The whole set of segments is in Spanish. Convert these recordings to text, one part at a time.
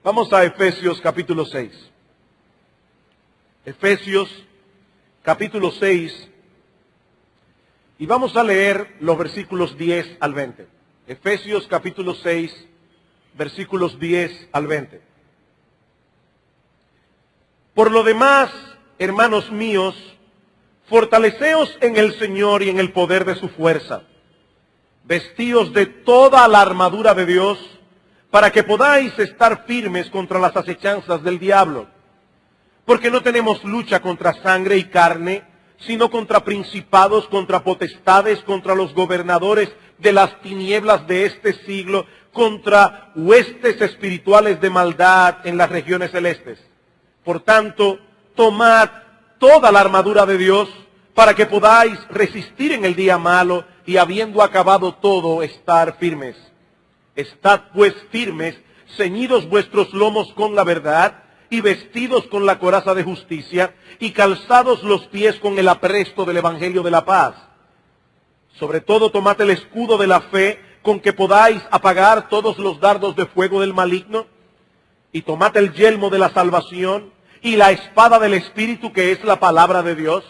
Vamos a Efesios capítulo 6. Efesios capítulo 6. Y vamos a leer los versículos 10 al 20. Efesios capítulo 6, versículos 10 al 20. Por lo demás, hermanos míos, fortaleceos en el Señor y en el poder de su fuerza. Vestíos de toda la armadura de Dios, para que podáis estar firmes contra las acechanzas del diablo. Porque no tenemos lucha contra sangre y carne, sino contra principados, contra potestades, contra los gobernadores de las tinieblas de este siglo, contra huestes espirituales de maldad en las regiones celestes. Por tanto, tomad toda la armadura de Dios, para que podáis resistir en el día malo, y habiendo acabado todo, estar firmes. Estad pues firmes, ceñidos vuestros lomos con la verdad, y vestidos con la coraza de justicia, y calzados los pies con el apresto del evangelio de la paz. Sobre todo tomad el escudo de la fe, con que podáis apagar todos los dardos de fuego del maligno, y tomad el yelmo de la salvación, y la espada del Espíritu, que es la palabra de Dios,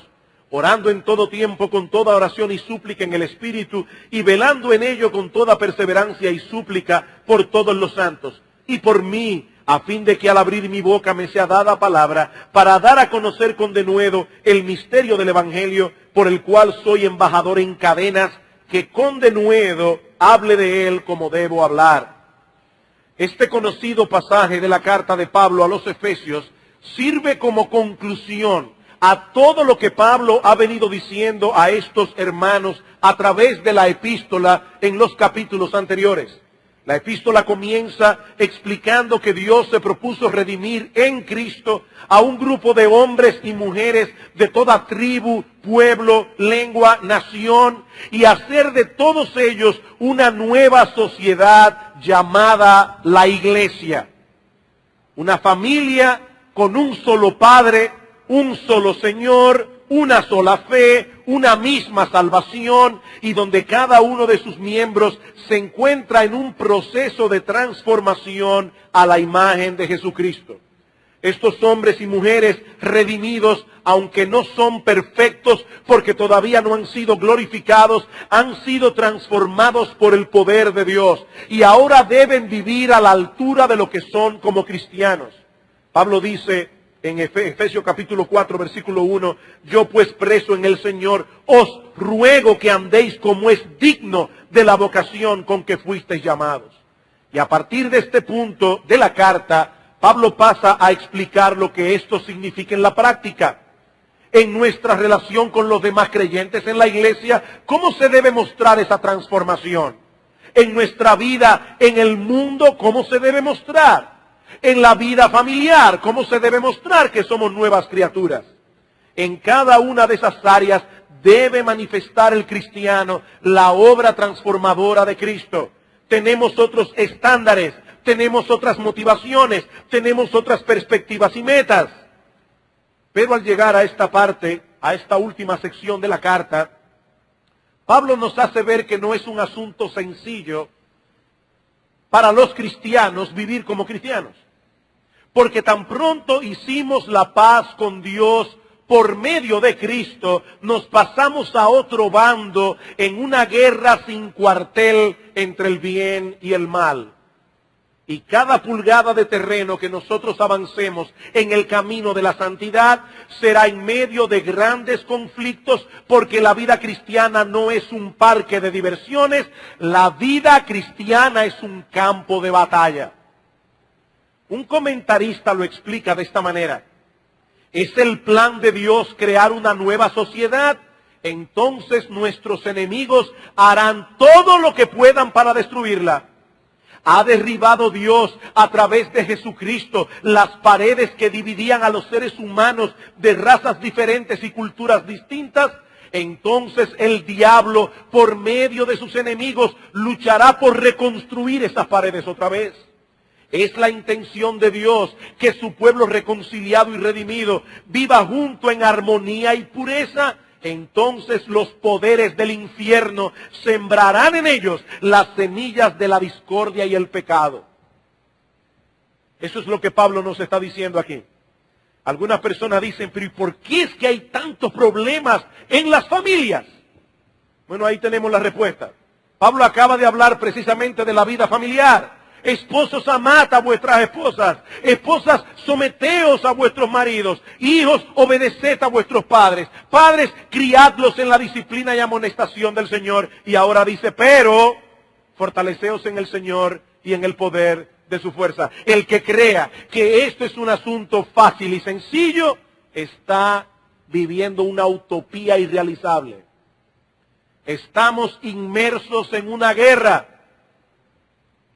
orando en todo tiempo con toda oración y súplica en el Espíritu, y velando en ello con toda perseverancia y súplica por todos los santos, y por mí, a fin de que al abrir mi boca me sea dada palabra, para dar a conocer con denuedo el misterio del Evangelio, por el cual soy embajador en cadenas, que con denuedo hable de él como debo hablar. Este conocido pasaje de la carta de Pablo a los Efesios sirve como conclusión a todo lo que Pablo ha venido diciendo a estos hermanos a través de la epístola en los capítulos anteriores. La epístola comienza explicando que Dios se propuso redimir en Cristo a un grupo de hombres y mujeres de toda tribu, pueblo, lengua, nación, y hacer de todos ellos una nueva sociedad llamada la Iglesia. Una familia con un solo Padre, un solo Señor, una sola fe, una misma salvación, y donde cada uno de sus miembros se encuentra en un proceso de transformación a la imagen de Jesucristo. Estos hombres y mujeres redimidos, aunque no son perfectos porque todavía no han sido glorificados, han sido transformados por el poder de Dios y ahora deben vivir a la altura de lo que son como cristianos. Pablo dice en Efesios capítulo 4, versículo 1, yo pues preso en el Señor, os ruego que andéis como es digno de la vocación con que fuisteis llamados. Y a partir de este punto de la carta, Pablo pasa a explicar lo que esto significa en la práctica. En nuestra relación con los demás creyentes en la iglesia, ¿cómo se debe mostrar esa transformación? En nuestra vida, en el mundo, ¿cómo se debe mostrar? En la vida familiar, ¿cómo se debe mostrar que somos nuevas criaturas? En cada una de esas áreas debe manifestar el cristiano la obra transformadora de Cristo. Tenemos otros estándares, tenemos otras motivaciones, tenemos otras perspectivas y metas. Pero al llegar a esta parte, a esta última sección de la carta, Pablo nos hace ver que no es un asunto sencillo para los cristianos vivir como cristianos. Porque tan pronto hicimos la paz con Dios por medio de Cristo, nos pasamos a otro bando en una guerra sin cuartel entre el bien y el mal. Y cada pulgada de terreno que nosotros avancemos en el camino de la santidad será en medio de grandes conflictos, porque la vida cristiana no es un parque de diversiones, la vida cristiana es un campo de batalla. Un comentarista lo explica de esta manera: es el plan de Dios crear una nueva sociedad, entonces nuestros enemigos harán todo lo que puedan para destruirla. Ha derribado Dios a través de Jesucristo las paredes que dividían a los seres humanos de razas diferentes y culturas distintas. Entonces el diablo, por medio de sus enemigos, luchará por reconstruir esas paredes otra vez. Es la intención de Dios que su pueblo reconciliado y redimido viva junto en armonía y pureza. Entonces los poderes del infierno sembrarán en ellos las semillas de la discordia y el pecado. Eso es lo que Pablo nos está diciendo aquí. Algunas personas dicen, pero ¿y por qué es que hay tantos problemas en las familias? Bueno, ahí tenemos la respuesta. Pablo acaba de hablar precisamente de la vida familiar. Esposos, amad a vuestras esposas. Esposas, someteos a vuestros maridos. Hijos, obedeced a vuestros padres. Padres, criadlos en la disciplina y amonestación del Señor. Y ahora dice, pero fortaleceos en el Señor y en el poder de su fuerza. El que crea que esto es un asunto fácil y sencillo, está viviendo una utopía irrealizable. Estamos inmersos en una guerra.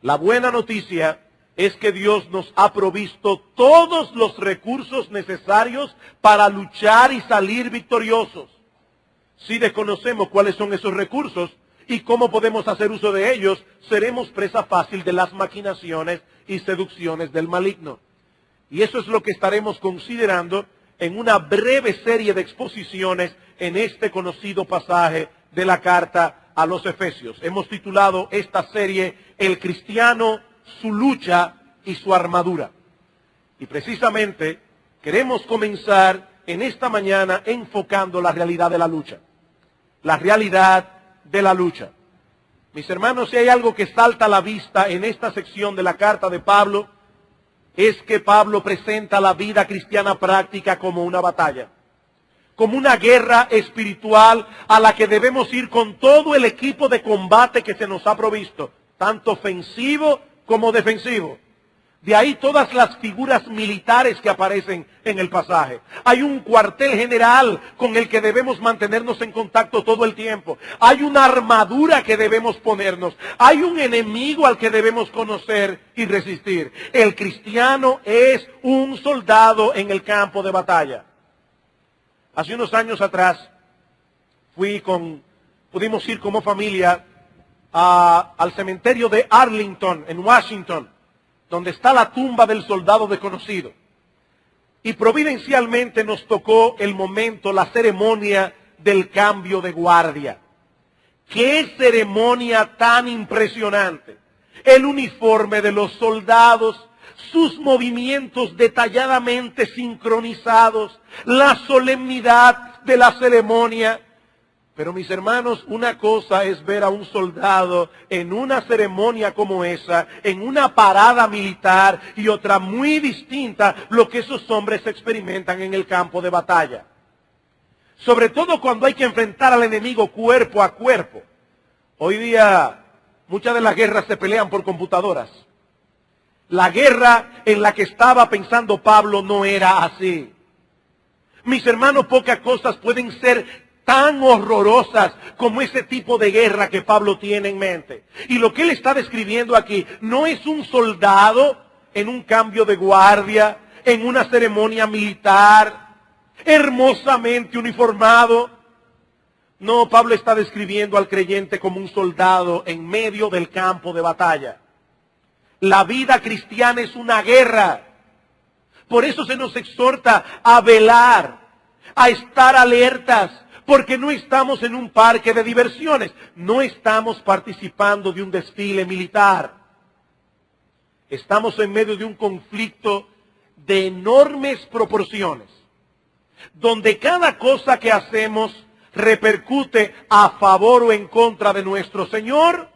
La buena noticia es que Dios nos ha provisto todos los recursos necesarios para luchar y salir victoriosos. Si desconocemos cuáles son esos recursos y cómo podemos hacer uso de ellos, seremos presa fácil de las maquinaciones y seducciones del maligno. Y eso es lo que estaremos considerando en una breve serie de exposiciones en este conocido pasaje de la carta a los Efesios. Hemos titulado esta serie El cristiano, su lucha y su armadura. Y precisamente queremos comenzar en esta mañana enfocando la realidad de la lucha. La realidad de la lucha. Mis hermanos, si hay algo que salta a la vista en esta sección de la carta de Pablo, es que Pablo presenta la vida cristiana práctica como una batalla, como una guerra espiritual a la que debemos ir con todo el equipo de combate que se nos ha provisto, tanto ofensivo como defensivo. De ahí todas las figuras militares que aparecen en el pasaje. Hay un cuartel general con el que debemos mantenernos en contacto todo el tiempo. Hay una armadura que debemos ponernos. Hay un enemigo al que debemos conocer y resistir. El cristiano es un soldado en el campo de batalla. Hace unos años atrás pudimos ir como familia al cementerio de Arlington, en Washington, donde está la tumba del soldado desconocido. Y providencialmente nos tocó el momento, la ceremonia del cambio de guardia. ¡Qué ceremonia tan impresionante! El uniforme de los soldados, sus movimientos detalladamente sincronizados, la solemnidad de la ceremonia. Pero mis hermanos, una cosa es ver a un soldado en una ceremonia como esa, en una parada militar, y otra muy distinta, lo que esos hombres experimentan en el campo de batalla. Sobre todo cuando hay que enfrentar al enemigo cuerpo a cuerpo. Hoy día, muchas de las guerras se pelean por computadoras. La guerra en la que estaba pensando Pablo no era así. Mis hermanos, pocas cosas pueden ser tan horrorosas como ese tipo de guerra que Pablo tiene en mente. Y lo que él está describiendo aquí no es un soldado en un cambio de guardia, en una ceremonia militar, hermosamente uniformado. No, Pablo está describiendo al creyente como un soldado en medio del campo de batalla. La vida cristiana es una guerra. Por eso se nos exhorta a velar, a estar alertas, porque no estamos en un parque de diversiones, no estamos participando de un desfile militar. Estamos en medio de un conflicto de enormes proporciones, donde cada cosa que hacemos repercute a favor o en contra de nuestro Señor,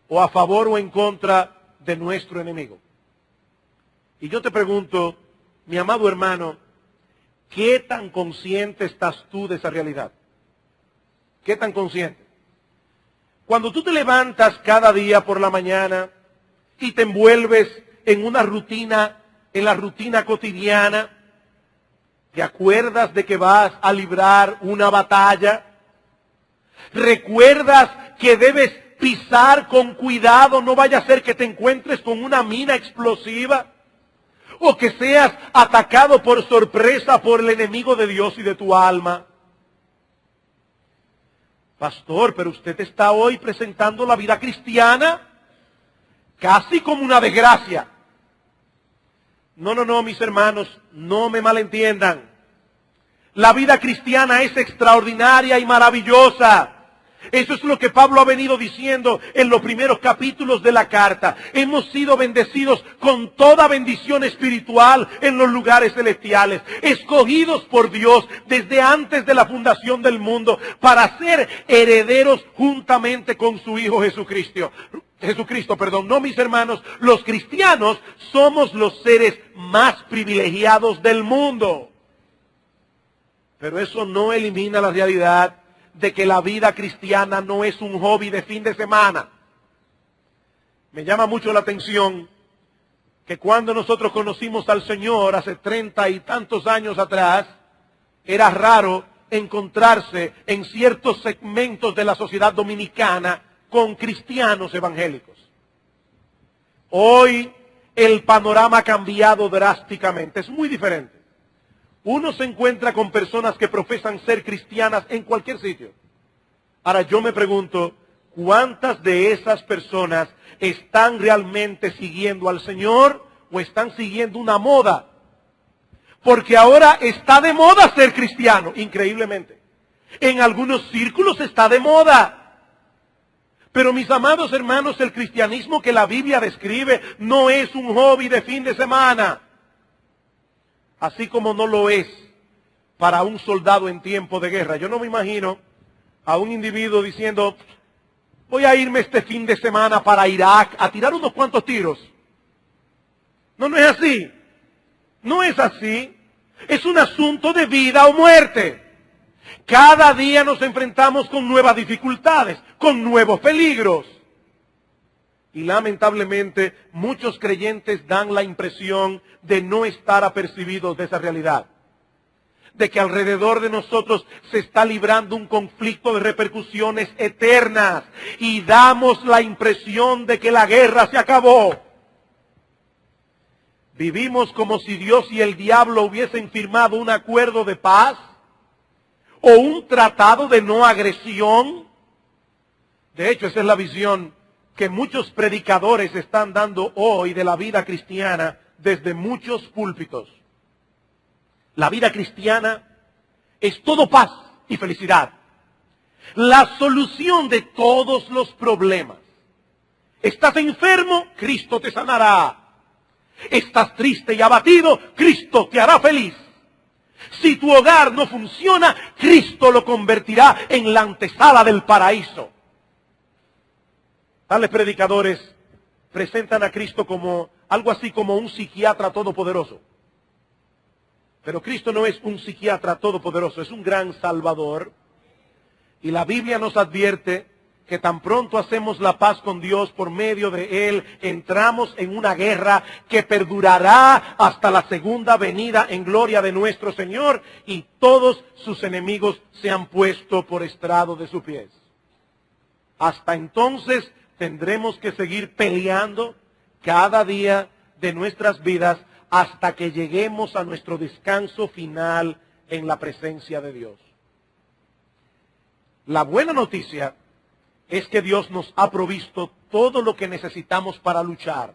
o a favor o en contra de nuestro enemigo. Y yo te pregunto, mi amado hermano, ¿qué tan consciente estás tú de esa realidad? ¿Qué tan consciente? Cuando tú te levantas cada día por la mañana y te envuelves en una rutina, en la rutina cotidiana, ¿te acuerdas de que vas a librar una batalla? ¿Recuerdas que debes pisar con cuidado, no vaya a ser que te encuentres con una mina explosiva? ¿O que seas atacado por sorpresa por el enemigo de Dios y de tu alma? Pastor, pero usted está hoy presentando la vida cristiana casi como una desgracia. No, mis hermanos, no me malentiendan. La vida cristiana es extraordinaria y maravillosa. Eso es lo que Pablo ha venido diciendo en los primeros capítulos de la carta. Hemos sido bendecidos con toda bendición espiritual en los lugares celestiales, escogidos por Dios desde antes de la fundación del mundo para ser herederos juntamente con su Hijo Jesucristo. No, mis hermanos, los cristianos somos los seres más privilegiados del mundo. Pero eso no elimina la realidad de que la vida cristiana no es un hobby de fin de semana. Me llama mucho la atención que cuando nosotros conocimos al Señor hace 30 y tantos años atrás, era raro encontrarse en ciertos segmentos de la sociedad dominicana con cristianos evangélicos. Hoy el panorama ha cambiado drásticamente, es muy diferente. Uno se encuentra con personas que profesan ser cristianas en cualquier sitio. Ahora yo me pregunto, ¿cuántas de esas personas están realmente siguiendo al Señor o están siguiendo una moda? Porque ahora está de moda ser cristiano, increíblemente. En algunos círculos está de moda. Pero mis amados hermanos, el cristianismo que la Biblia describe no es un hobby de fin de semana. Así como no lo es para un soldado en tiempo de guerra. Yo no me imagino a un individuo diciendo, voy a irme este fin de semana para Irak a tirar unos cuantos tiros. No, no es así. No es así. Es un asunto de vida o muerte. Cada día nos enfrentamos con nuevas dificultades, con nuevos peligros. Y lamentablemente muchos creyentes dan la impresión de no estar apercibidos de esa realidad. De que alrededor de nosotros se está librando un conflicto de repercusiones eternas. Y damos la impresión de que la guerra se acabó. Vivimos como si Dios y el diablo hubiesen firmado un acuerdo de paz o un tratado de no agresión. De hecho, esa es la visión que muchos predicadores están dando hoy de la vida cristiana desde muchos púlpitos. La vida cristiana es todo paz y felicidad. La solución de todos los problemas. ¿Estás enfermo? Cristo te sanará. ¿Estás triste y abatido? Cristo te hará feliz. Si tu hogar no funciona, Cristo lo convertirá en la antesala del paraíso. Tales predicadores presentan a Cristo como algo así como un psiquiatra todopoderoso. Pero Cristo no es un psiquiatra todopoderoso, es un gran salvador. Y la Biblia nos advierte que tan pronto hacemos la paz con Dios por medio de Él, entramos en una guerra que perdurará hasta la segunda venida en gloria de nuestro Señor y todos sus enemigos se han puesto por estrado de sus pies. Hasta entonces tendremos que seguir peleando cada día de nuestras vidas hasta que lleguemos a nuestro descanso final en la presencia de Dios. La buena noticia es que Dios nos ha provisto todo lo que necesitamos para luchar.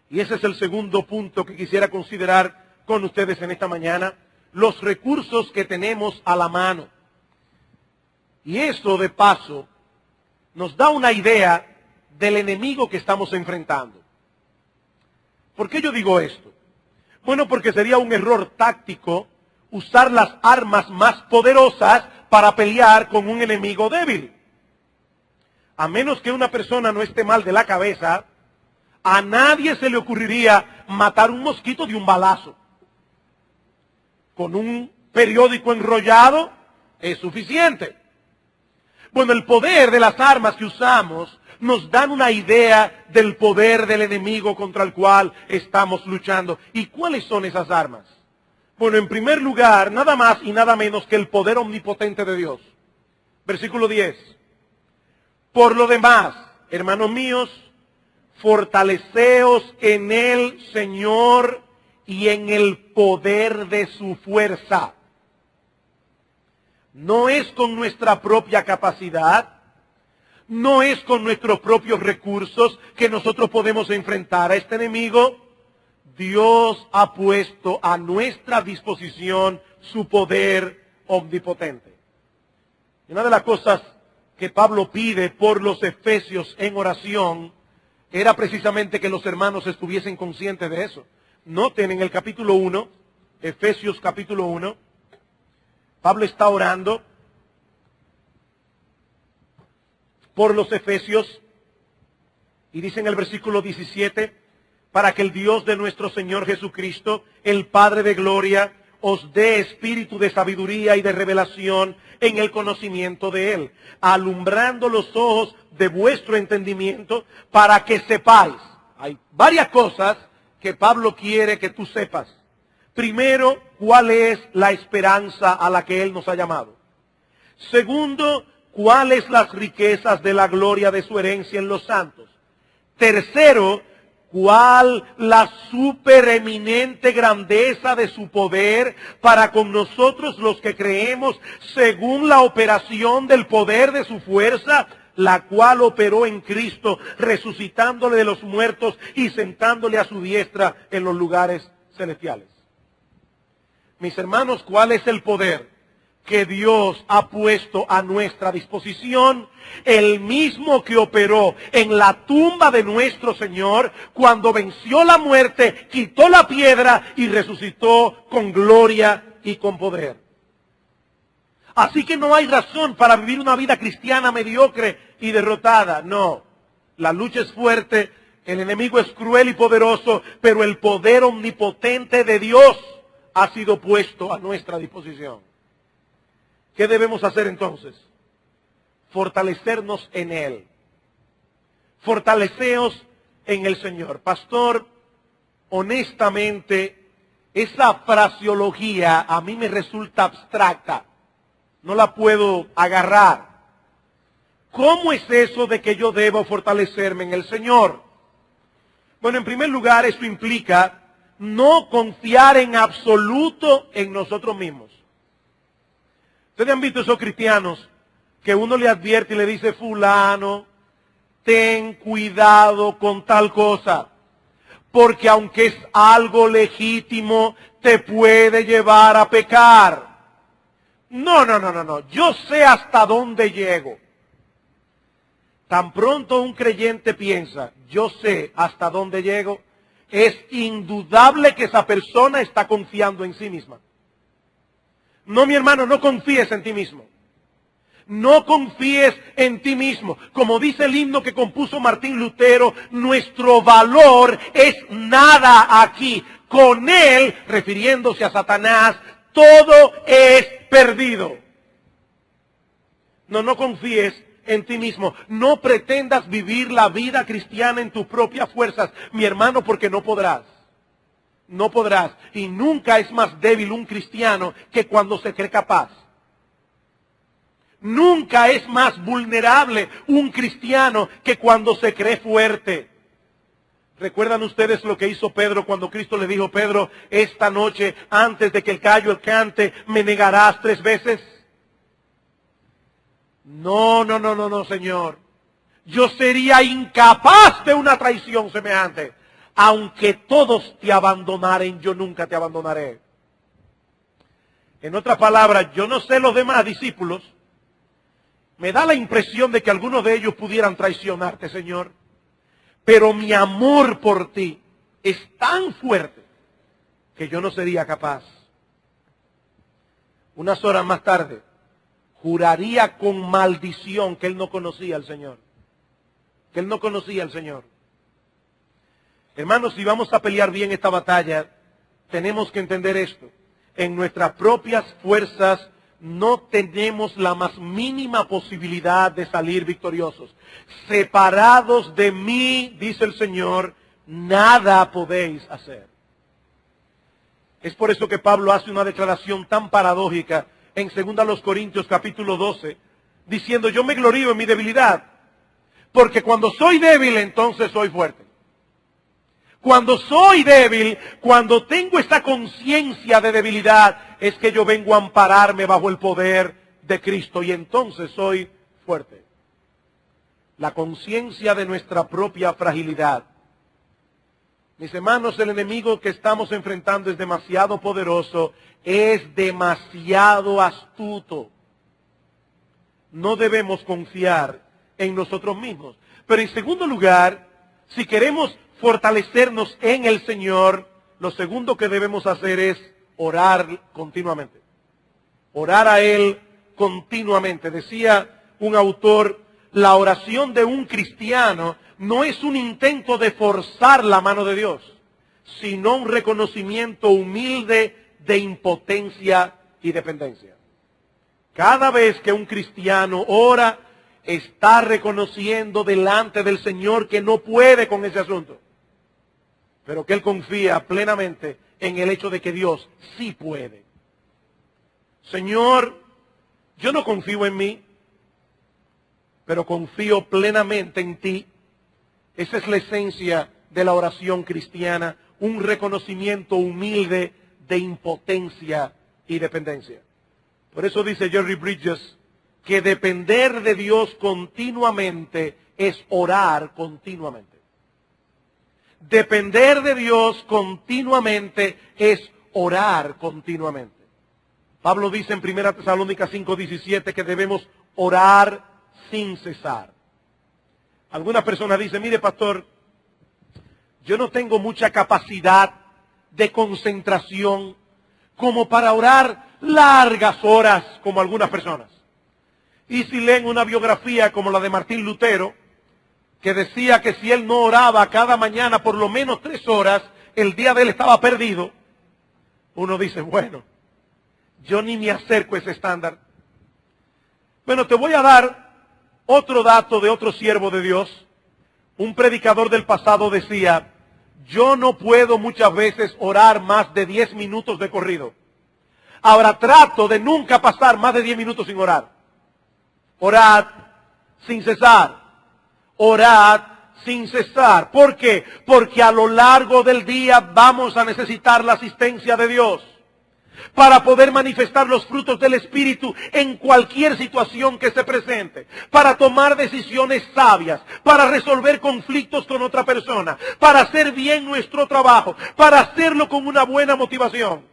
Y ese es el segundo punto que quisiera considerar con ustedes en esta mañana, los recursos que tenemos a la mano. Y eso, de paso, nos da una idea del enemigo que estamos enfrentando. ¿Por qué yo digo esto? Bueno, porque sería un error táctico usar las armas más poderosas para pelear con un enemigo débil. A menos que una persona no esté mal de la cabeza, a nadie se le ocurriría matar un mosquito de un balazo. Con un periódico enrollado es suficiente. Bueno, el poder de las armas que usamos nos dan una idea del poder del enemigo contra el cual estamos luchando. ¿Y cuáles son esas armas? Bueno, en primer lugar, nada más y nada menos que el poder omnipotente de Dios. Versículo 10. Por lo demás, hermanos míos, fortaleceos en el Señor y en el poder de su fuerza. No es con nuestra propia capacidad, no es con nuestros propios recursos que nosotros podemos enfrentar a este enemigo. Dios ha puesto a nuestra disposición su poder omnipotente. Una de las cosas que Pablo pide por los efesios en oración era precisamente que los hermanos estuviesen conscientes de eso. Noten en el capítulo 1, Efesios capítulo 1, Pablo está orando por los efesios y dice en el versículo 17, para que el Dios de nuestro Señor Jesucristo, el Padre de gloria, os dé espíritu de sabiduría y de revelación en el conocimiento de Él, alumbrando los ojos de vuestro entendimiento para que sepáis. Hay varias cosas que Pablo quiere que tú sepas. Primero, cuál es la esperanza a la que Él nos ha llamado. Segundo, cuáles las riquezas de la gloria de su herencia en los santos. Tercero, cuál la supereminente grandeza de su poder para con nosotros los que creemos, según la operación del poder de su fuerza, la cual operó en Cristo, resucitándole de los muertos y sentándole a su diestra en los lugares celestiales. Mis hermanos, ¿cuál es el poder que Dios ha puesto a nuestra disposición? El mismo que operó en la tumba de nuestro Señor cuando venció la muerte, quitó la piedra y resucitó con gloria y con poder. Así que no hay razón para vivir una vida cristiana mediocre y derrotada. No, la lucha es fuerte, el enemigo es cruel y poderoso, pero el poder omnipotente de Dios ha sido puesto a nuestra disposición. ¿Qué debemos hacer entonces? Fortalecernos en Él. Fortaleceos en el Señor. Pastor, honestamente, esa fraseología a mí me resulta abstracta. No la puedo agarrar. ¿Cómo es eso de que yo debo fortalecerme en el Señor? Bueno, en primer lugar, eso implica no confiar en absoluto en nosotros mismos. Ustedes han visto esos cristianos que uno le advierte y le dice, fulano, ten cuidado con tal cosa, porque aunque es algo legítimo, te puede llevar a pecar. No, yo sé hasta dónde llego. Tan pronto un creyente piensa, yo sé hasta dónde llego, es indudable que esa persona está confiando en sí misma. No, mi hermano, no confíes en ti mismo. No confíes en ti mismo. Como dice el himno que compuso Martín Lutero, nuestro valor es nada aquí. Con él, refiriéndose a Satanás, todo es perdido. No confíes en ti mismo. No pretendas vivir la vida cristiana en tus propias fuerzas, mi hermano, porque no podrás. No podrás. Y nunca es más débil un cristiano que cuando se cree capaz. Nunca es más vulnerable un cristiano que cuando se cree fuerte. ¿Recuerdan ustedes lo que hizo Pedro cuando Cristo le dijo, Pedro, esta noche, antes de que el gallo cante, me negarás 3 veces? No, Señor. Yo sería incapaz de una traición semejante. Aunque todos te abandonaren, yo nunca te abandonaré. En otras palabras, yo no sé los demás discípulos. Me da la impresión de que algunos de ellos pudieran traicionarte, Señor. Pero mi amor por ti es tan fuerte que yo no sería capaz. Unas horas más tarde, juraría con maldición que él no conocía al Señor. Que él no conocía al Señor. Hermanos, si vamos a pelear bien esta batalla, tenemos que entender esto. En nuestras propias fuerzas no tenemos la más mínima posibilidad de salir victoriosos. Separados de mí, dice el Señor, nada podéis hacer. Es por eso que Pablo hace una declaración tan paradójica en 2 Corintios capítulo 12, diciendo, yo me glorío en mi debilidad, porque cuando soy débil, entonces soy fuerte. Cuando soy débil, cuando tengo esta conciencia de debilidad, es que yo vengo a ampararme bajo el poder de Cristo y entonces soy fuerte. La conciencia de nuestra propia fragilidad. Mis hermanos, el enemigo que estamos enfrentando es demasiado poderoso, es demasiado astuto. no debemos confiar en nosotros mismos. Pero en segundo lugar, si queremos fortalecernos en el Señor, lo segundo que debemos hacer es orar continuamente. Orar a Él continuamente. Decía un autor, la oración de un cristiano no es un intento de forzar la mano de Dios, sino un reconocimiento humilde de impotencia y dependencia. Cada vez que un cristiano ora, está reconociendo delante del Señor que no puede con ese asunto, pero que él confía plenamente en el hecho de que Dios sí puede. Señor, yo no confío en mí, pero confío plenamente en ti. Esa es la esencia de la oración cristiana, un reconocimiento humilde de impotencia y dependencia. Por eso dice Jerry Bridges que depender de Dios continuamente es orar continuamente. Depender de Dios continuamente es orar continuamente. Pablo dice en 1 Tesalónicas 5:17 que debemos orar sin cesar. Algunas personas dicen, mire pastor, yo no tengo mucha capacidad de concentración como para orar largas horas como algunas personas. Y si leen una biografía como la de Martín Lutero, que decía que si él no oraba cada mañana por lo menos 3 horas, el día de él estaba perdido, uno dice, bueno, yo ni me acerco a ese estándar. Bueno, te voy a dar otro dato de otro siervo de Dios. Un predicador del pasado decía, yo no puedo muchas veces orar más de 10 minutos de corrido. Ahora trato de nunca pasar más de 10 minutos sin orar. Orad sin cesar. Orad sin cesar. ¿Por qué? Porque a lo largo del día vamos a necesitar la asistencia de Dios para poder manifestar los frutos del Espíritu en cualquier situación que se presente, para tomar decisiones sabias, para resolver conflictos con otra persona, para hacer bien nuestro trabajo, para hacerlo con una buena motivación.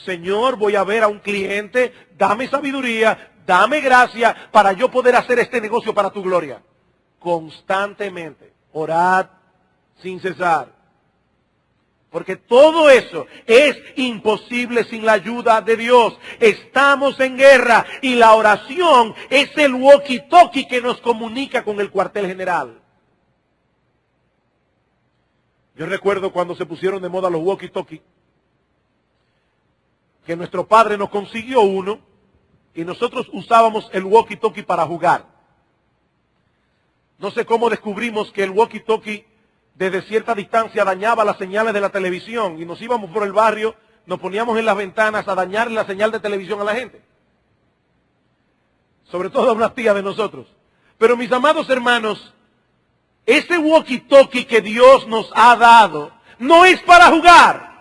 Señor, voy a ver a un cliente, dame sabiduría, dame gracia para yo poder hacer este negocio para tu gloria. Constantemente, orad sin cesar. Porque todo eso es imposible sin la ayuda de Dios. Estamos en guerra y la oración es el walkie-talkie que nos comunica con el cuartel general. Yo recuerdo cuando se pusieron de moda los walkie-talkie, que nuestro padre nos consiguió uno y nosotros usábamos el walkie-talkie para jugar. No sé cómo descubrimos que el walkie-talkie desde cierta distancia dañaba las señales de la televisión y nos íbamos por el barrio, nos poníamos en las ventanas a dañar la señal de televisión a la gente. Sobre todo a una tía de nosotros. Pero mis amados hermanos, ese walkie-talkie que Dios nos ha dado no es para jugar.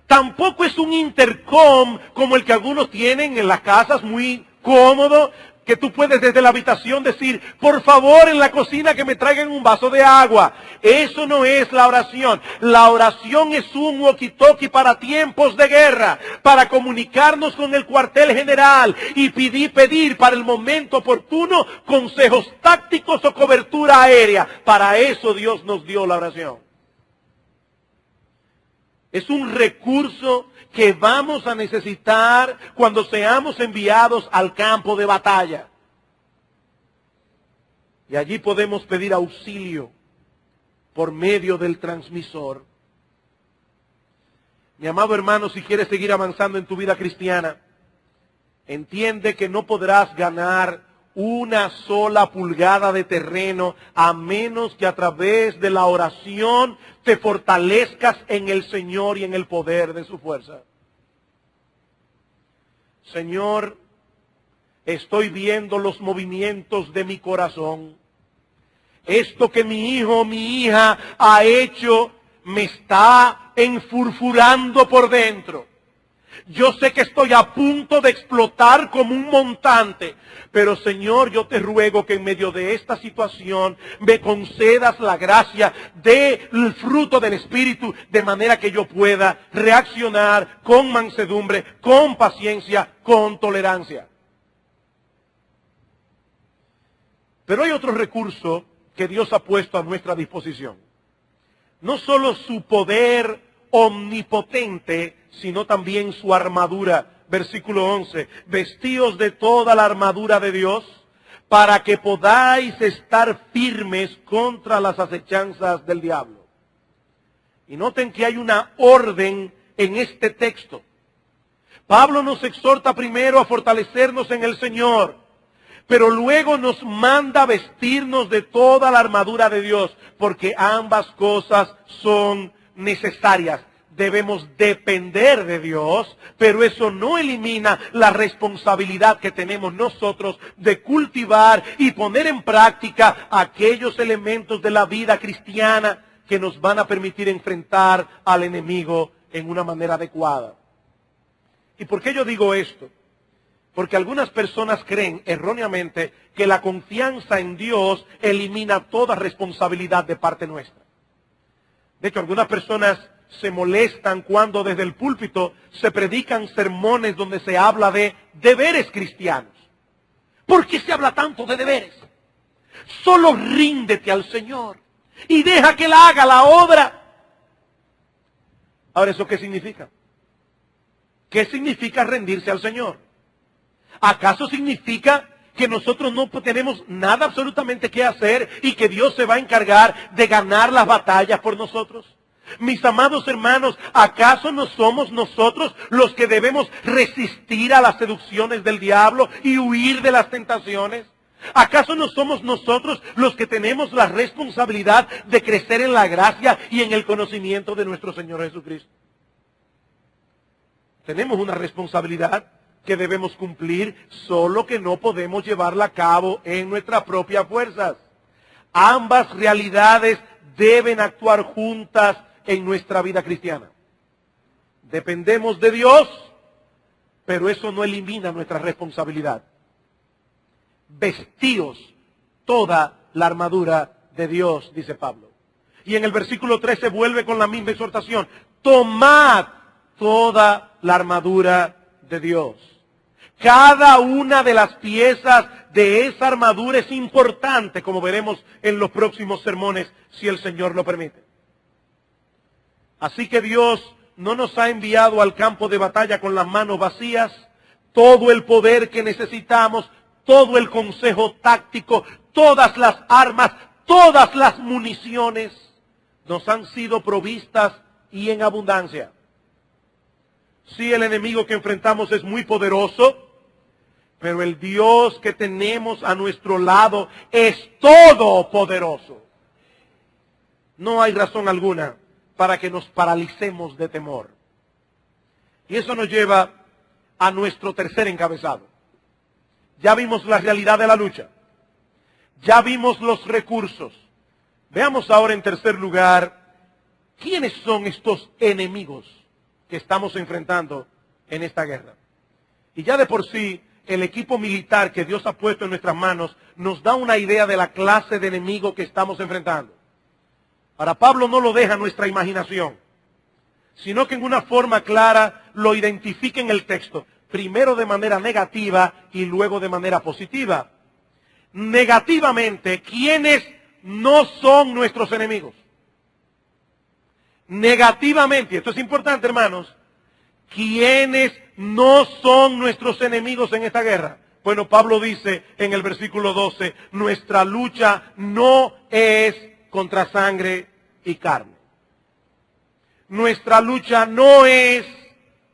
Tampoco es un intercom como el que algunos tienen en las casas, muy cómodo, que tú puedes desde la habitación decir, por favor en la cocina que me traigan un vaso de agua. Eso no es la oración. La oración es un walkie-talkie para tiempos de guerra, para comunicarnos con el cuartel general y pedir para el momento oportuno consejos tácticos o cobertura aérea. Para eso Dios nos dio la oración. Es un recurso que vamos a necesitar cuando seamos enviados al campo de batalla. Y allí podemos pedir auxilio por medio del transmisor. Mi amado hermano, si quieres seguir avanzando en tu vida cristiana, entiende que no podrás ganar una sola pulgada de terreno a menos que a través de la oración te fortalezcas en el Señor y en el poder de su fuerza. Señor, estoy viendo los movimientos de mi corazón. Esto que mi hijo o mi hija ha hecho me está enfurfurando por dentro. Yo sé que estoy a punto de explotar como un montante, pero Señor, yo te ruego que en medio de esta situación me concedas la gracia del fruto del Espíritu, de manera que yo pueda reaccionar con mansedumbre, con paciencia, con tolerancia. Pero hay otro recurso que Dios ha puesto a nuestra disposición. No solo su poder omnipotente, sino también su armadura. Versículo 11, vestíos de toda la armadura de Dios, para que podáis estar firmes contra las acechanzas del diablo. Y noten que hay una orden en este texto. Pablo nos exhorta primero a fortalecernos en el Señor, pero luego nos manda vestirnos de toda la armadura de Dios, porque ambas cosas son necesarias. Debemos depender de Dios, pero eso no elimina la responsabilidad que tenemos nosotros de cultivar y poner en práctica aquellos elementos de la vida cristiana que nos van a permitir enfrentar al enemigo en una manera adecuada. ¿Y por qué yo digo esto? Porque algunas personas creen erróneamente que la confianza en Dios elimina toda responsabilidad de parte nuestra. De hecho, algunas personas se molestan cuando desde el púlpito se predican sermones donde se habla de deberes cristianos. ¿Por qué se habla tanto de deberes? Solo ríndete al Señor y deja que Él haga la obra. Ahora, ¿eso qué significa? ¿Qué significa rendirse al Señor? ¿Acaso significa que nosotros no tenemos nada absolutamente que hacer y que Dios se va a encargar de ganar las batallas por nosotros? Mis amados hermanos, ¿acaso no somos nosotros los que debemos resistir a las seducciones del diablo y huir de las tentaciones? ¿Acaso no somos nosotros los que tenemos la responsabilidad de crecer en la gracia y en el conocimiento de nuestro Señor Jesucristo? Tenemos una responsabilidad que debemos cumplir, solo que no podemos llevarla a cabo en nuestras propias fuerzas. Ambas realidades deben actuar juntas en nuestra vida cristiana. Dependemos de Dios, pero eso no elimina nuestra responsabilidad. Vestíos toda la armadura de Dios, dice Pablo. Y en el versículo 13 vuelve con la misma exhortación. Tomad toda la armadura de Dios. Cada una de las piezas de esa armadura es importante, como veremos en los próximos sermones, si el Señor lo permite. Así que Dios no nos ha enviado al campo de batalla con las manos vacías. Todo el poder que necesitamos, todo el consejo táctico, todas las armas, todas las municiones nos han sido provistas y en abundancia. Sí, el enemigo que enfrentamos es muy poderoso, pero el Dios que tenemos a nuestro lado es todopoderoso. No hay razón alguna para que nos paralicemos de temor. Y eso nos lleva a nuestro tercer encabezado. Ya vimos la realidad de la lucha. Ya vimos los recursos. Veamos ahora en tercer lugar, ¿quiénes son estos enemigos que estamos enfrentando en esta guerra? Y ya de por sí, el equipo militar que Dios ha puesto en nuestras manos nos da una idea de la clase de enemigo que estamos enfrentando. Ahora, Pablo no lo deja a nuestra imaginación, sino que en una forma clara lo identifica en el texto, primero de manera negativa y luego de manera positiva. Negativamente, ¿quiénes no son nuestros enemigos? Negativamente, esto es importante, hermanos, ¿quiénes no son nuestros enemigos en esta guerra? Bueno, Pablo dice en el versículo 12, nuestra lucha no es contra sangre y carne. Nuestra lucha no es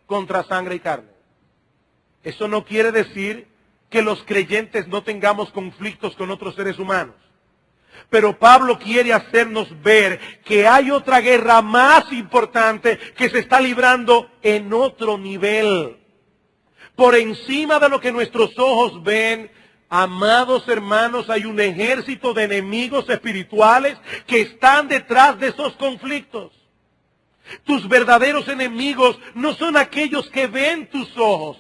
contra sangre y carne. Eso no quiere decir que los creyentes no tengamos conflictos con otros seres humanos. Pero Pablo quiere hacernos ver que hay otra guerra más importante que se está librando en otro nivel. Por encima de lo que nuestros ojos ven, amados hermanos, hay un ejército de enemigos espirituales que están detrás de esos conflictos. Tus verdaderos enemigos no son aquellos que ven tus ojos.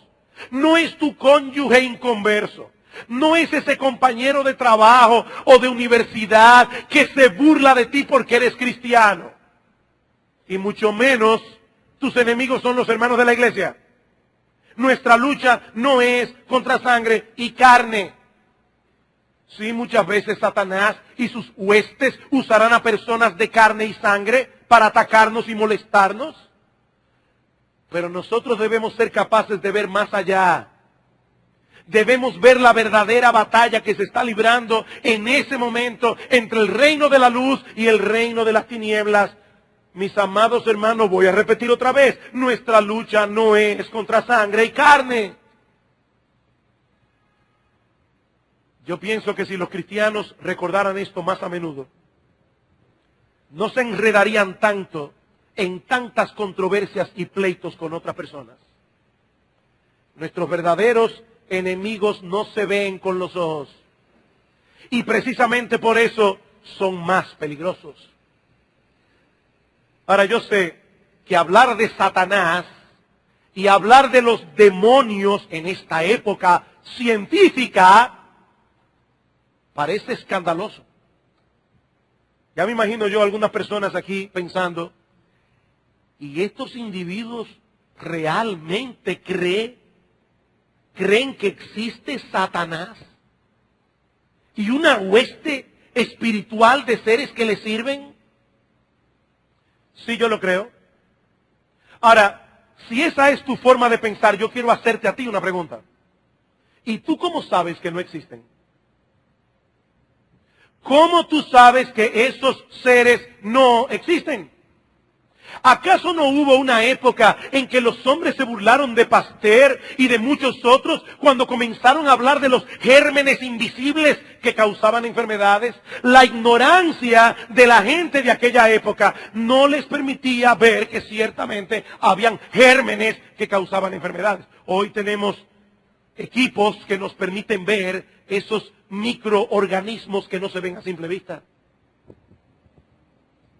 No es tu cónyuge inconverso. No es ese compañero de trabajo o de universidad que se burla de ti porque eres cristiano. Y mucho menos tus enemigos son los hermanos de la iglesia. Nuestra lucha no es contra sangre y carne, Sí, muchas veces Satanás y sus huestes usarán a personas de carne y sangre para atacarnos y molestarnos. Pero nosotros debemos ser capaces de ver más allá. Debemos ver la verdadera batalla que se está librando en ese momento entre el reino de la luz y el reino de las tinieblas. Mis amados hermanos, voy a repetir otra vez, nuestra lucha no es contra sangre y carne. Yo pienso que si los cristianos recordaran esto más a menudo, no se enredarían tanto en tantas controversias y pleitos con otras personas. Nuestros verdaderos enemigos no se ven con los ojos. Y precisamente por eso son más peligrosos. Ahora yo sé que hablar de Satanás y hablar de los demonios en esta época científica parece escandaloso. Ya me imagino yo algunas personas aquí pensando, ¿y estos individuos realmente creen que existe Satanás y una hueste espiritual de seres que le sirven? Sí, yo lo creo. Ahora, si esa es tu forma de pensar, yo quiero hacerte a ti una pregunta. ¿Y tú cómo sabes que no existen? ¿Cómo tú sabes que esos seres no existen? ¿Acaso no hubo una época en que los hombres se burlaron de Pasteur y de muchos otros cuando comenzaron a hablar de los gérmenes invisibles que causaban enfermedades? La ignorancia de la gente de aquella época no les permitía ver que ciertamente habían gérmenes que causaban enfermedades. Hoy tenemos equipos que nos permiten ver esos microorganismos que no se ven a simple vista.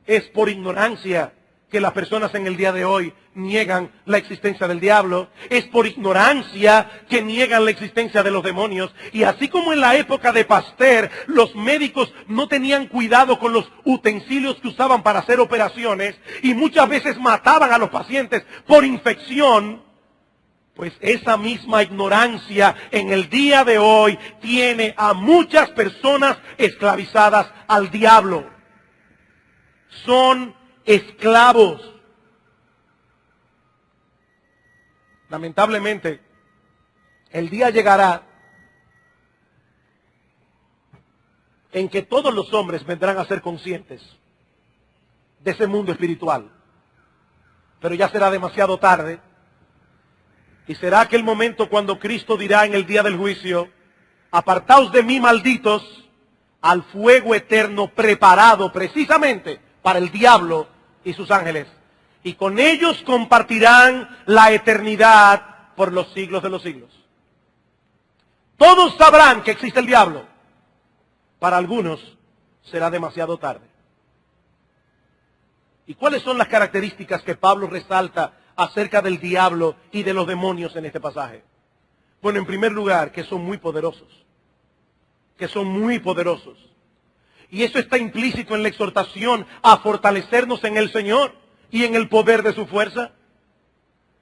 Es por ignorancia que las personas en el día de hoy niegan la existencia del diablo. Es por ignorancia que niegan la existencia de los demonios. Y así como en la época de Pasteur, los médicos no tenían cuidado con los utensilios que usaban para hacer operaciones y muchas veces mataban a los pacientes por infección, pues esa misma ignorancia en el día de hoy tiene a muchas personas esclavizadas al diablo. Son esclavos. Lamentablemente, el día llegará en que todos los hombres vendrán a ser conscientes de ese mundo espiritual. Pero ya será demasiado tarde. Y será aquel momento cuando Cristo dirá en el día del juicio: apartaos de mí, malditos, al fuego eterno preparado precisamente para el diablo y sus ángeles. Y con ellos compartirán la eternidad por los siglos de los siglos. Todos sabrán que existe el diablo. Para algunos será demasiado tarde. ¿Y cuáles son las características que Pablo resalta acerca del diablo y de los demonios en este pasaje? Bueno, en primer lugar, que son muy poderosos. Que son muy poderosos. Y eso está implícito en la exhortación a fortalecernos en el Señor y en el poder de su fuerza.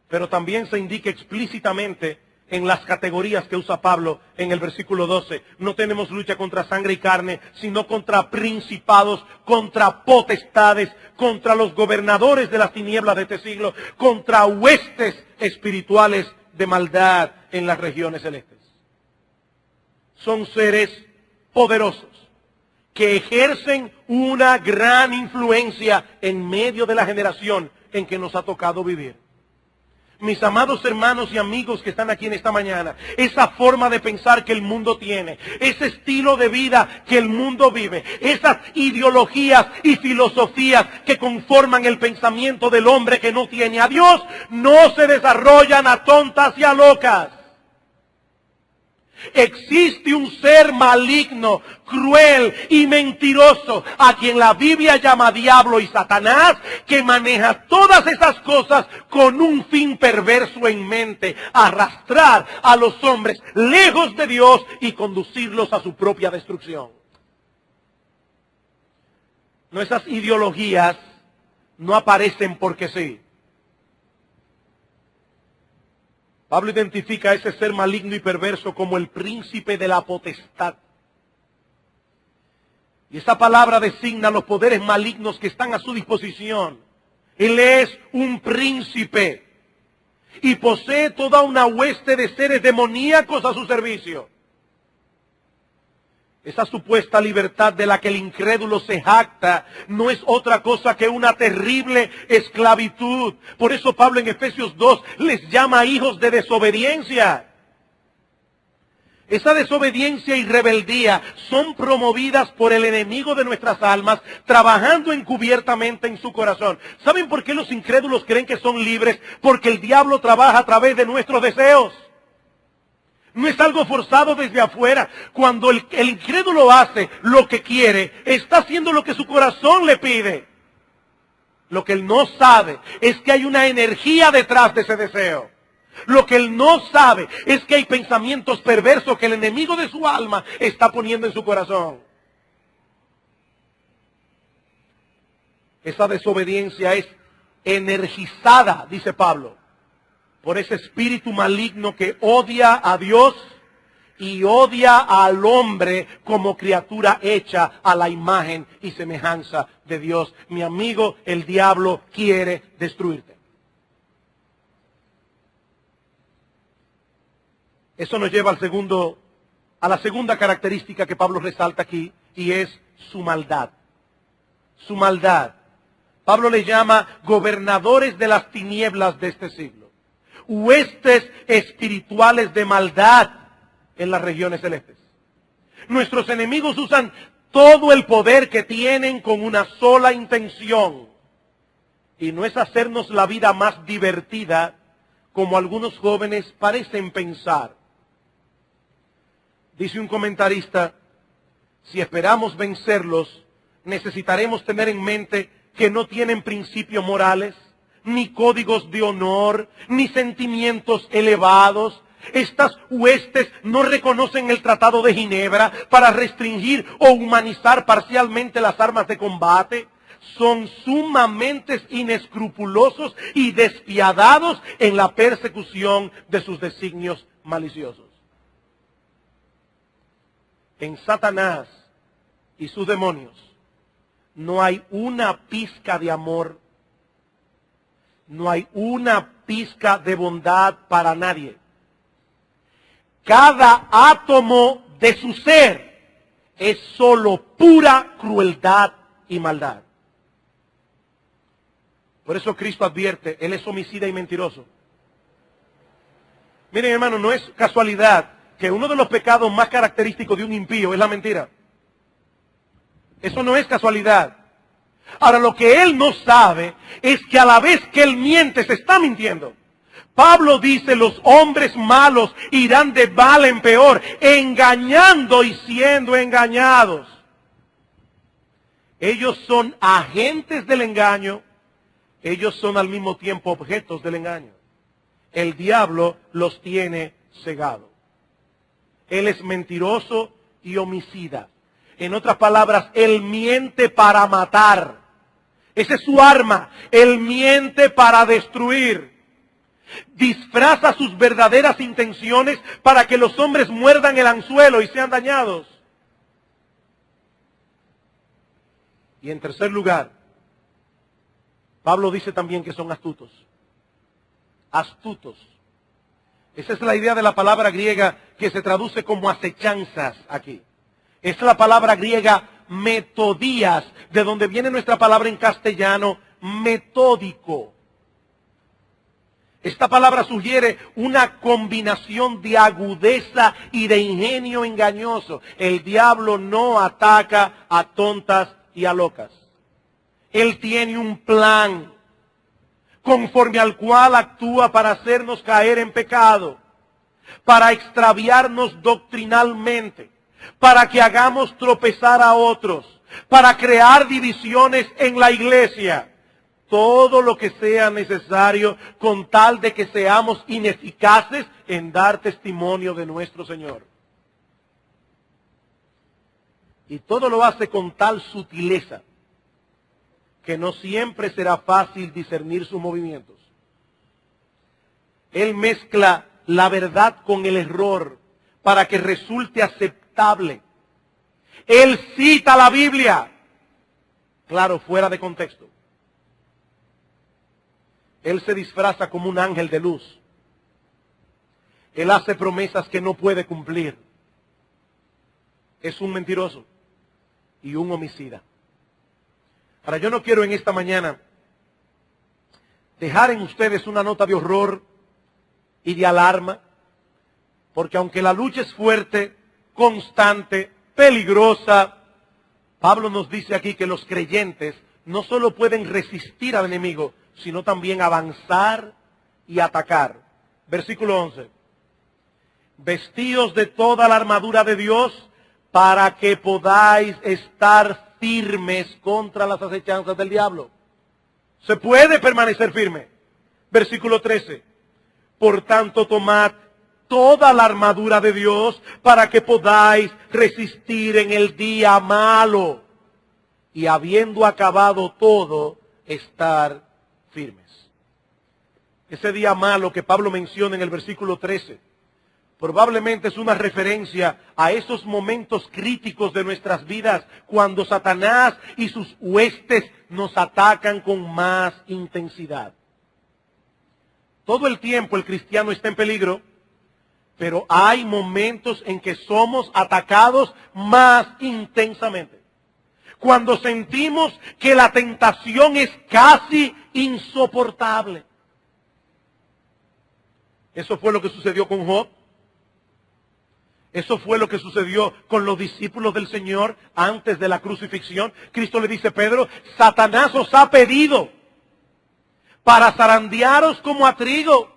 Pero también se indica explícitamente en las categorías que usa Pablo en el versículo 12. No tenemos lucha contra sangre y carne, sino contra principados, contra potestades, contra los gobernadores de las tinieblas de este siglo, contra huestes espirituales de maldad en las regiones celestes. Son seres poderosos que ejercen una gran influencia en medio de la generación en que nos ha tocado vivir. Mis amados hermanos y amigos que están aquí en esta mañana, esa forma de pensar que el mundo tiene, ese estilo de vida que el mundo vive, esas ideologías y filosofías que conforman el pensamiento del hombre que no tiene a Dios, no se desarrollan a tontas y a locas. Existe un ser maligno, cruel y mentiroso, a quien la Biblia llama diablo y Satanás, que maneja todas esas cosas con un fin perverso en mente: arrastrar a los hombres lejos de Dios y conducirlos a su propia destrucción. No, esas ideologías no aparecen porque sí. Pablo identifica a ese ser maligno y perverso como el príncipe de la potestad. Y esa palabra designa los poderes malignos que están a su disposición. Él es un príncipe y posee toda una hueste de seres demoníacos a su servicio. Esa supuesta libertad de la que el incrédulo se jacta no es otra cosa que una terrible esclavitud. Por eso Pablo en Efesios 2 les llama hijos de desobediencia. Esa desobediencia y rebeldía son promovidas por el enemigo de nuestras almas, trabajando encubiertamente en su corazón. ¿Saben por qué los incrédulos creen que son libres? Porque el diablo trabaja a través de nuestros deseos. No es algo forzado desde afuera. Cuando el incrédulo hace lo que quiere, está haciendo lo que su corazón le pide. Lo que él no sabe es que hay una energía detrás de ese deseo. Lo que él no sabe es que hay pensamientos perversos que el enemigo de su alma está poniendo en su corazón. Esa desobediencia es energizada, dice Pablo, por ese espíritu maligno que odia a Dios y odia al hombre como criatura hecha a la imagen y semejanza de Dios. Mi amigo, el diablo quiere destruirte. Eso nos lleva a la segunda característica que Pablo resalta aquí, y es su maldad. Su maldad. Pablo le llama gobernadores de las tinieblas de este siglo. Huestes espirituales de maldad en las regiones celestes. Nuestros enemigos usan todo el poder que tienen con una sola intención. Y no es hacernos la vida más divertida como algunos jóvenes parecen pensar. Dice un comentarista, si esperamos vencerlos, necesitaremos tener en mente que no tienen principios morales, ni códigos de honor, ni sentimientos elevados. Estas huestes no reconocen el Tratado de Ginebra para restringir o humanizar parcialmente las armas de combate. Son sumamente inescrupulosos y despiadados en la persecución de sus designios maliciosos. En Satanás y sus demonios no hay una pizca de amor, no hay una pizca de bondad para nadie. Cada átomo de su ser es solo pura crueldad y maldad. Por eso Cristo advierte, Él es homicida y mentiroso. Miren, hermano, no es casualidad que uno de los pecados más característicos de un impío es la mentira. Eso no es casualidad. Ahora, lo que él no sabe es que a la vez que él miente, se está mintiendo. Pablo dice, los hombres malos irán de mal en peor, engañando y siendo engañados. Ellos son agentes del engaño, ellos son al mismo tiempo objetos del engaño. El diablo los tiene cegados. Él es mentiroso y homicida. En otras palabras, él miente para matar. Esa es su arma. Él miente para destruir. Disfraza sus verdaderas intenciones para que los hombres muerdan el anzuelo y sean dañados. Y en tercer lugar, Pablo dice también que son astutos. Astutos. Esa es la idea de la palabra griega que se traduce como acechanzas aquí. Es la palabra griega metodías, de donde viene nuestra palabra en castellano metódico. Esta palabra sugiere una combinación de agudeza y de ingenio engañoso. El diablo no ataca a tontas y a locas. Él tiene un plan conforme al cual actúa para hacernos caer en pecado, para extraviarnos doctrinalmente, para que hagamos tropezar a otros, para crear divisiones en la iglesia. Todo lo que sea necesario con tal de que seamos ineficaces en dar testimonio de nuestro Señor. Y todo lo hace con tal sutileza que no siempre será fácil discernir sus movimientos. Él mezcla la verdad con el error para que resulte aceptable. Él cita la Biblia, claro, fuera de contexto. Él se disfraza como un ángel de luz. Él hace promesas que no puede cumplir. Es un mentiroso y un homicida. Ahora, yo no quiero en esta mañana dejar en ustedes una nota de horror y de alarma, porque aunque la lucha es fuerte, constante, peligrosa, Pablo nos dice aquí que los creyentes no solo pueden resistir al enemigo, sino también avanzar y atacar. Versículo 11. Vestíos de toda la armadura de Dios para que podáis estar firmes contra las acechanzas del diablo. Se puede permanecer firme. Versículo 13. Por tanto, tomad toda la armadura de Dios para que podáis resistir en el día malo y habiendo acabado todo, estar firmes. Ese día malo que Pablo menciona en el versículo 13 probablemente es una referencia a esos momentos críticos de nuestras vidas cuando Satanás y sus huestes nos atacan con más intensidad. Todo el tiempo el cristiano está en peligro, pero hay momentos en que somos atacados más intensamente. Cuando sentimos que la tentación es casi insoportable. Eso fue lo que sucedió con Job. Eso fue lo que sucedió con los discípulos del Señor antes de la crucifixión. Cristo le dice a Pedro, Satanás os ha pedido para zarandearos como a trigo.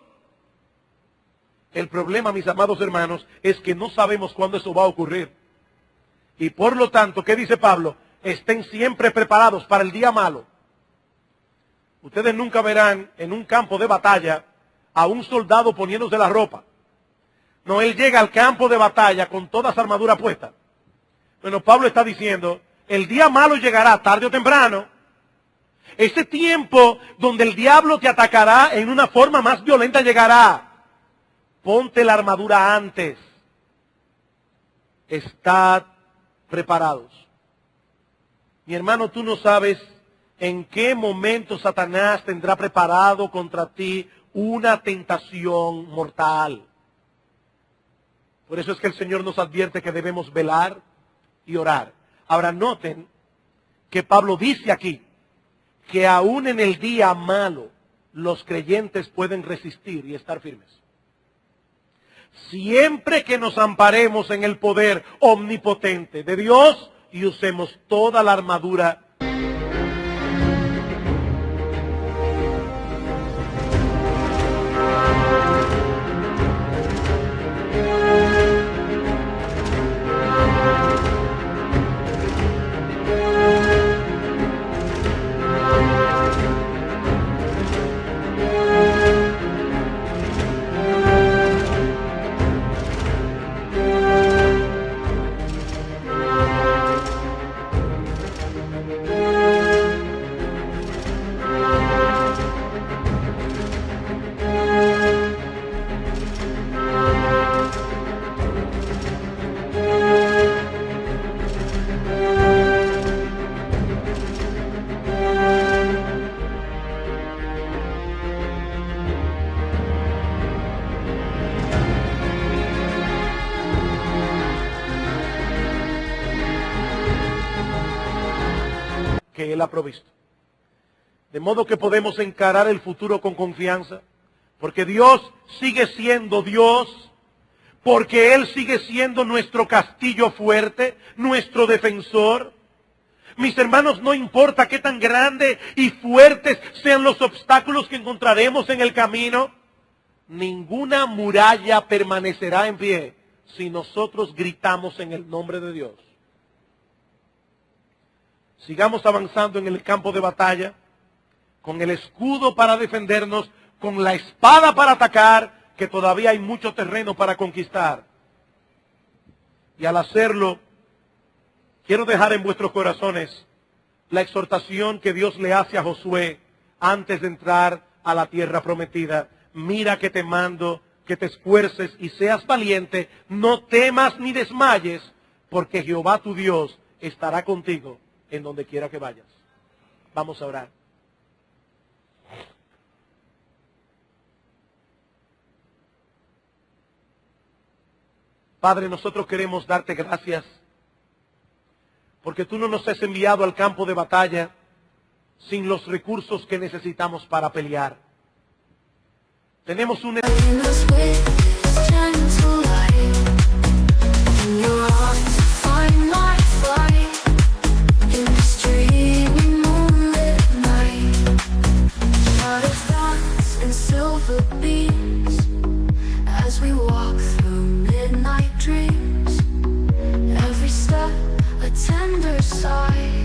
El problema, mis amados hermanos, es que no sabemos cuándo eso va a ocurrir. Y por lo tanto, ¿qué dice Pablo? Estén siempre preparados para el día malo. Ustedes nunca verán en un campo de batalla a un soldado poniéndose la ropa. No, él llega al campo de batalla con toda su armadura puesta. Bueno, Pablo está diciendo, el día malo llegará tarde o temprano. Ese tiempo donde el diablo te atacará en una forma más violenta llegará. Ponte la armadura antes. Estad preparados. Mi hermano, tú no sabes en qué momento Satanás tendrá preparado contra ti una tentación mortal. Por eso es que el Señor nos advierte que debemos velar y orar. Ahora noten que Pablo dice aquí que aún en el día malo los creyentes pueden resistir y estar firmes. Siempre que nos amparemos en el poder omnipotente de Dios y usemos toda la armadura que Él ha provisto. De modo que podemos encarar el futuro con confianza, porque Dios sigue siendo Dios, porque Él sigue siendo nuestro castillo fuerte, nuestro defensor. Mis hermanos, no importa qué tan grandes y fuertes sean los obstáculos que encontraremos en el camino, ninguna muralla permanecerá en pie si nosotros gritamos en el nombre de Dios. Sigamos avanzando en el campo de batalla, con el escudo para defendernos, con la espada para atacar, que todavía hay mucho terreno para conquistar. Y al hacerlo, quiero dejar en vuestros corazones la exhortación que Dios le hace a Josué antes de entrar a la tierra prometida. Mira que te mando, que te esfuerces y seas valiente, no temas ni desmayes, porque Jehová tu Dios estará contigo en donde quiera que vayas. Vamos a orar. Padre, nosotros queremos darte gracias porque tú no nos has enviado al campo de batalla sin los recursos que necesitamos para pelear. Tenemos un... Tender sigh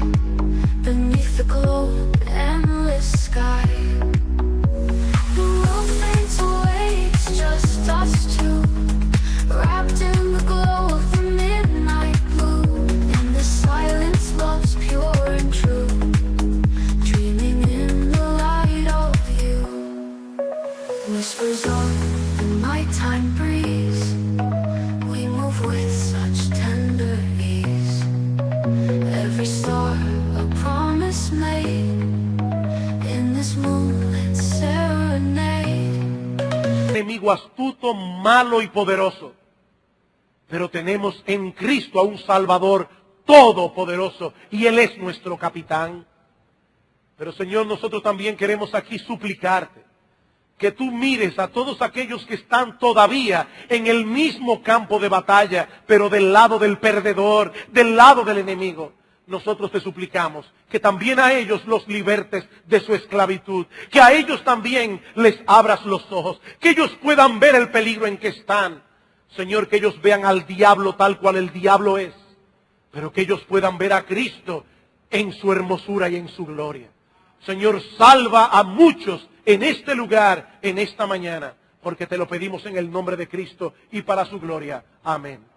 beneath the cold, endless sky. The world fades away, it's just us two, wrapped in the glow of the midnight blue. In the silence, love's pure and true, dreaming in the light of you. Whispers of the nighttime breeze, we move with such tender ease. Every star a promise made in this moonlit serenade. Enemigo astuto, malo y poderoso, pero tenemos en Cristo a un Salvador todopoderoso y Él es nuestro capitán. Pero Señor, nosotros también queremos aquí suplicarte que tú mires a todos aquellos que están todavía en el mismo campo de batalla, pero del lado del perdedor, del lado del enemigo. Nosotros te suplicamos que también a ellos los libertes de su esclavitud, que a ellos también les abras los ojos, que ellos puedan ver el peligro en que están. Señor, que ellos vean al diablo tal cual el diablo es, pero que ellos puedan ver a Cristo en su hermosura y en su gloria. Señor, salva a muchos en este lugar, en esta mañana, porque te lo pedimos en el nombre de Cristo y para su gloria. Amén.